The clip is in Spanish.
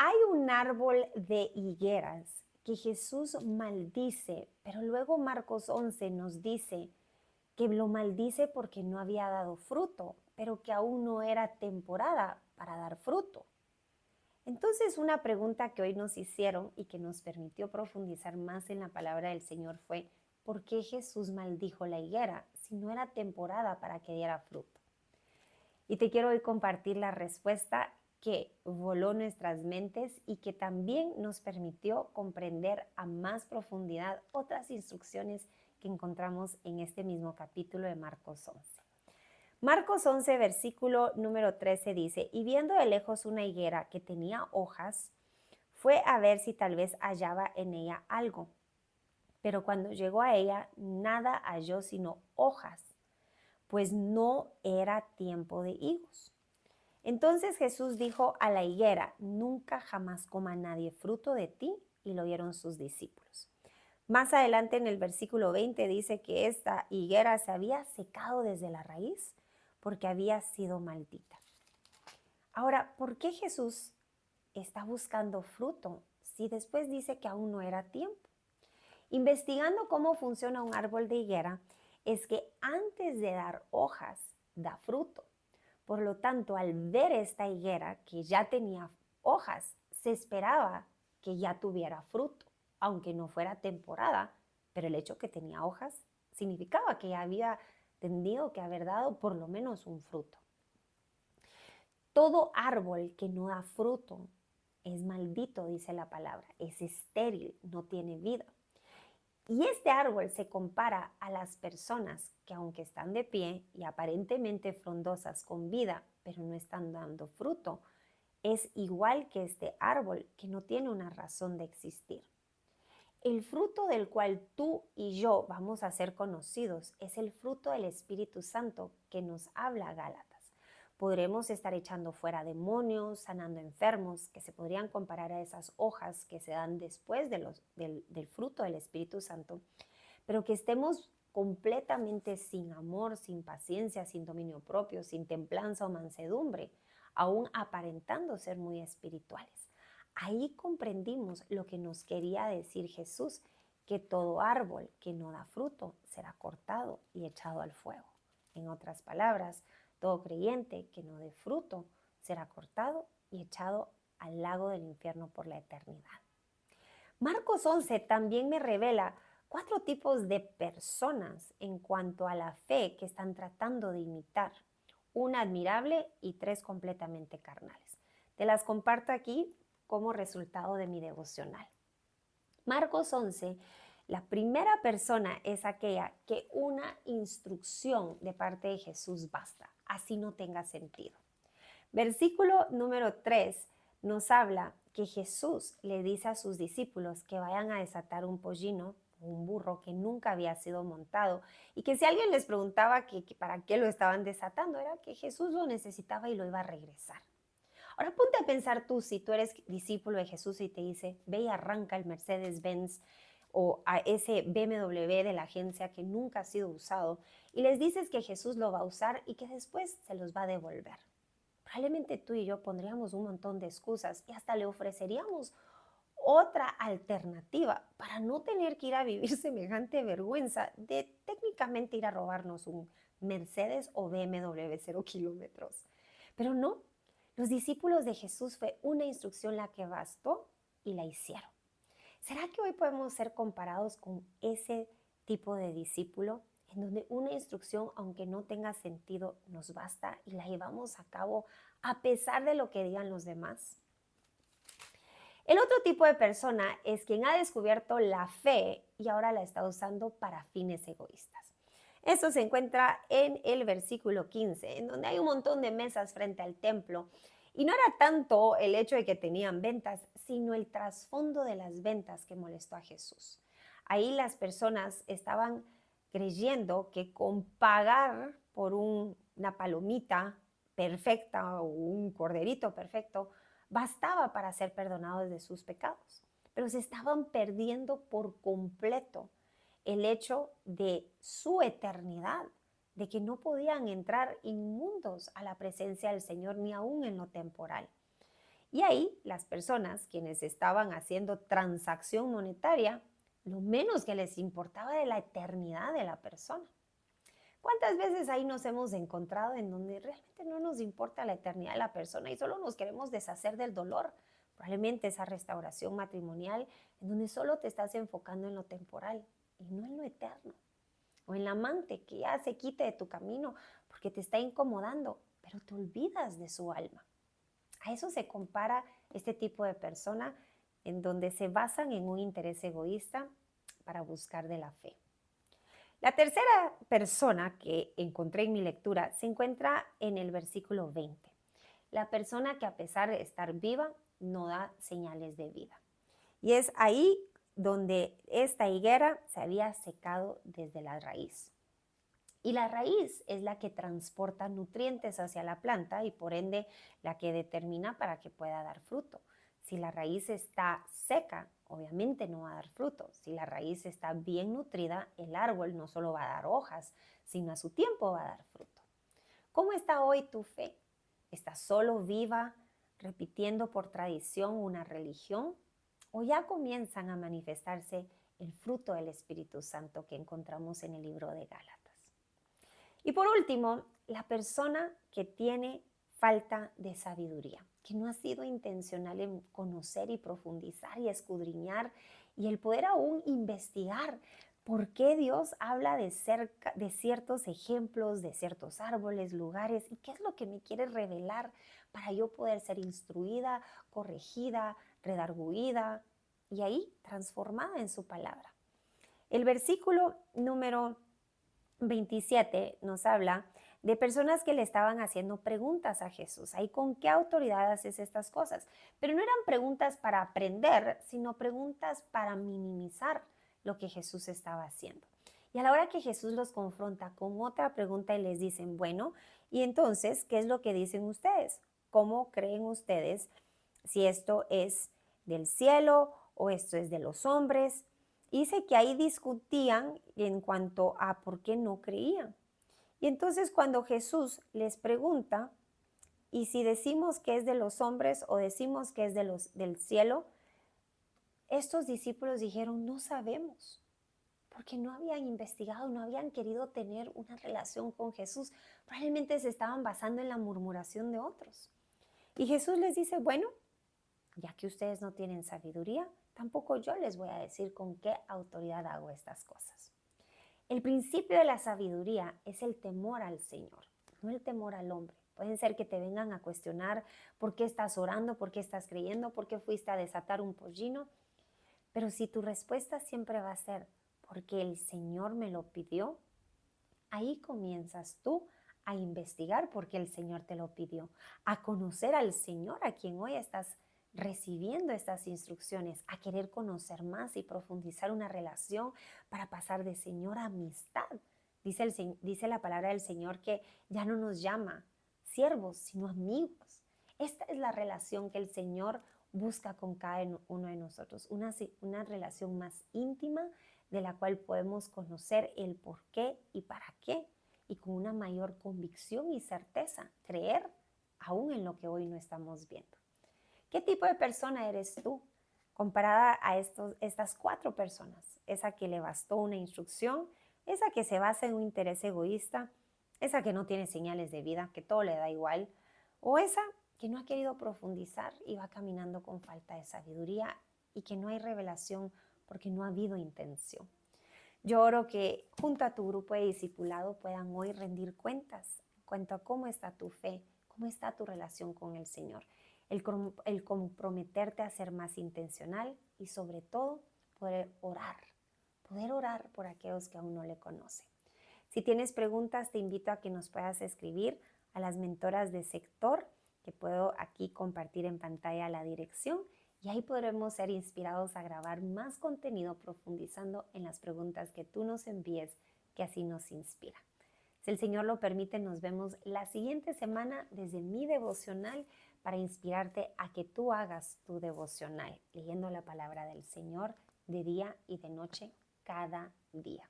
Hay un árbol de higueras que Jesús maldice, pero luego Marcos 11 nos dice que lo maldice porque no había dado fruto, pero que aún no era temporada para dar fruto. Entonces, una pregunta que hoy nos hicieron y que nos permitió profundizar más en la palabra del Señor fue: ¿por qué Jesús maldijo la higuera si no era temporada para que diera fruto? Y te quiero hoy compartir la respuesta que voló nuestras mentes y que también nos permitió comprender a más profundidad otras instrucciones que encontramos en este mismo capítulo de Marcos 11. Marcos 11, versículo número 13 dice: y viendo de lejos una higuera que tenía hojas, fue a ver si tal vez hallaba en ella algo. Pero cuando llegó a ella, nada halló sino hojas, pues no era tiempo de higos. Entonces Jesús dijo a la higuera: nunca jamás coma nadie fruto de ti. Y lo oyeron sus discípulos. Más adelante en el versículo 20 dice que esta higuera se había secado desde la raíz porque había sido maldita. Ahora, ¿por qué Jesús está buscando fruto si después dice que aún no era tiempo? Investigando cómo funciona un árbol de higuera, es que antes de dar hojas, da fruto. Por lo tanto, al ver esta higuera que ya tenía hojas, se esperaba que ya tuviera fruto, aunque no fuera temporada, pero el hecho que tenía hojas significaba que ya había tenido que haber dado por lo menos un fruto. Todo árbol que no da fruto es maldito, dice la palabra, es estéril, no tiene vida. Y este árbol se compara a las personas que, aunque están de pie y aparentemente frondosas con vida, pero no están dando fruto, es igual que este árbol que no tiene una razón de existir. El fruto del cual tú y yo vamos a ser conocidos es el fruto del Espíritu Santo que nos habla Gálatas. Podremos estar echando fuera demonios, sanando enfermos, que se podrían comparar a esas hojas que se dan después del fruto del Espíritu Santo, pero que estemos completamente sin amor, sin paciencia, sin dominio propio, sin templanza o mansedumbre, aún aparentando ser muy espirituales. Ahí comprendimos lo que nos quería decir Jesús, que todo árbol que no da fruto será cortado y echado al fuego. En otras palabras, todo creyente que no dé fruto será cortado y echado al lago del infierno por la eternidad. Marcos 11 también me revela 4 tipos de personas en cuanto a la fe que están tratando de imitar. Una admirable y 3 completamente carnales. Te las comparto aquí como resultado de mi devocional. Marcos 11, la primera persona es aquella que una instrucción de parte de Jesús basta, así no tenga sentido. Versículo número 3 nos habla que Jesús le dice a sus discípulos que vayan a desatar un pollino, un burro que nunca había sido montado, y que si alguien les preguntaba que para qué lo estaban desatando, era que Jesús lo necesitaba y lo iba a regresar. Ahora ponte a pensar tú, si tú eres discípulo de Jesús y te dice: ve y arranca el Mercedes-Benz o a ese BMW de la agencia que nunca ha sido usado, y les dices que Jesús lo va a usar y que después se los va a devolver. Probablemente tú y yo pondríamos un montón de excusas y hasta le ofreceríamos otra alternativa para no tener que ir a vivir semejante vergüenza de técnicamente ir a robarnos un Mercedes o BMW 0 kilómetros. Pero no, los discípulos de Jesús fue una instrucción la que bastó y la hicieron. ¿Será que hoy podemos ser comparados con ese tipo de discípulo en donde una instrucción, aunque no tenga sentido, nos basta y la llevamos a cabo a pesar de lo que digan los demás? El otro tipo de persona es quien ha descubierto la fe y ahora la está usando para fines egoístas. Esto se encuentra en el versículo 15, en donde hay un montón de mesas frente al templo. Y no era tanto el hecho de que tenían ventas, sino el trasfondo de las ventas que molestó a Jesús. Ahí las personas estaban creyendo que con pagar por una palomita perfecta o un corderito perfecto, bastaba para ser perdonados de sus pecados. Pero se estaban perdiendo por completo el hecho de su eternidad, de que no podían entrar inmundos a la presencia del Señor ni aún en lo temporal. Y ahí las personas quienes estaban haciendo transacción monetaria, lo menos que les importaba era la eternidad de la persona. ¿Cuántas veces ahí nos hemos encontrado en donde realmente no nos importa la eternidad de la persona y solo nos queremos deshacer del dolor? Probablemente esa restauración matrimonial en donde solo te estás enfocando en lo temporal y no en lo eterno. O en la amante que ya se quite de tu camino porque te está incomodando, pero te olvidas de su alma. A eso se compara este tipo de persona en donde se basan en un interés egoísta para buscar de la fe. La tercera persona que encontré en mi lectura se encuentra en el versículo 20. La persona que a pesar de estar viva no da señales de vida. Y es ahí donde esta higuera se había secado desde la raíz. Y la raíz es la que transporta nutrientes hacia la planta y por ende la que determina para que pueda dar fruto. Si la raíz está seca, obviamente no va a dar fruto. Si la raíz está bien nutrida, el árbol no solo va a dar hojas, sino a su tiempo va a dar fruto. ¿Cómo está hoy tu fe? ¿Estás solo viva, repitiendo por tradición una religión? ¿O ya comienzan a manifestarse el fruto del Espíritu Santo que encontramos en el libro de Gálatas? Y por último, la persona que tiene falta de sabiduría, que no ha sido intencional en conocer y profundizar y escudriñar y el poder aún investigar por qué Dios habla de ciertos ejemplos, de ciertos árboles, lugares y qué es lo que me quiere revelar para yo poder ser instruida, corregida, redarguida y ahí transformada en su palabra. El versículo número 27 nos habla de personas que le estaban haciendo preguntas a Jesús. ¿Ahí con qué autoridad haces estas cosas? Pero no eran preguntas para aprender, sino preguntas para minimizar lo que Jesús estaba haciendo. Y a la hora que Jesús los confronta con otra pregunta y les dicen, bueno, y entonces, ¿qué es lo que dicen ustedes? ¿Cómo creen ustedes si esto es del cielo o esto es de los hombres? Dice que ahí discutían en cuanto a por qué no creían. Y entonces cuando Jesús les pregunta, y si decimos que es de los hombres o decimos que es del cielo, estos discípulos dijeron, no sabemos, porque no habían investigado, no habían querido tener una relación con Jesús. Probablemente se estaban basando en la murmuración de otros. Y Jesús les dice, bueno, ya que ustedes no tienen sabiduría, tampoco yo les voy a decir con qué autoridad hago estas cosas. El principio de la sabiduría es el temor al Señor, no el temor al hombre. Pueden ser que te vengan a cuestionar por qué estás orando, por qué estás creyendo, por qué fuiste a desatar un pollino. Pero si tu respuesta siempre va a ser porque el Señor me lo pidió, ahí comienzas tú a investigar porque el Señor te lo pidió, a conocer al Señor a quien hoy estás recibiendo estas instrucciones, a querer conocer más y profundizar una relación para pasar de Señor a amistad. Dice la palabra del Señor que ya no nos llama siervos, sino amigos. Esta es la relación que el Señor busca con cada uno de nosotros, una relación más íntima de la cual podemos conocer el por qué y para qué y con una mayor convicción y certeza, creer aún en lo que hoy no estamos viendo. ¿Qué tipo de persona eres tú comparada a estas cuatro personas? Esa que le bastó una instrucción, esa que se basa en un interés egoísta, esa que no tiene señales de vida, que todo le da igual, o esa que no ha querido profundizar y va caminando con falta de sabiduría y que no hay revelación porque no ha habido intención. Yo oro que junto a tu grupo de discipulado puedan hoy rendir cuentas en cuanto a cómo está tu fe, cómo está tu relación con el Señor. El comprometerte a ser más intencional y sobre todo poder orar por aquellos que aún no le conocen. Si tienes preguntas, te invito a que nos puedas escribir a las mentoras de sector, que puedo aquí compartir en pantalla la dirección y ahí podremos ser inspirados a grabar más contenido profundizando en las preguntas que tú nos envíes, que así nos inspira. Si el Señor lo permite, nos vemos la siguiente semana desde mi devocional para inspirarte a que tú hagas tu devocional, leyendo la palabra del Señor de día y de noche cada día.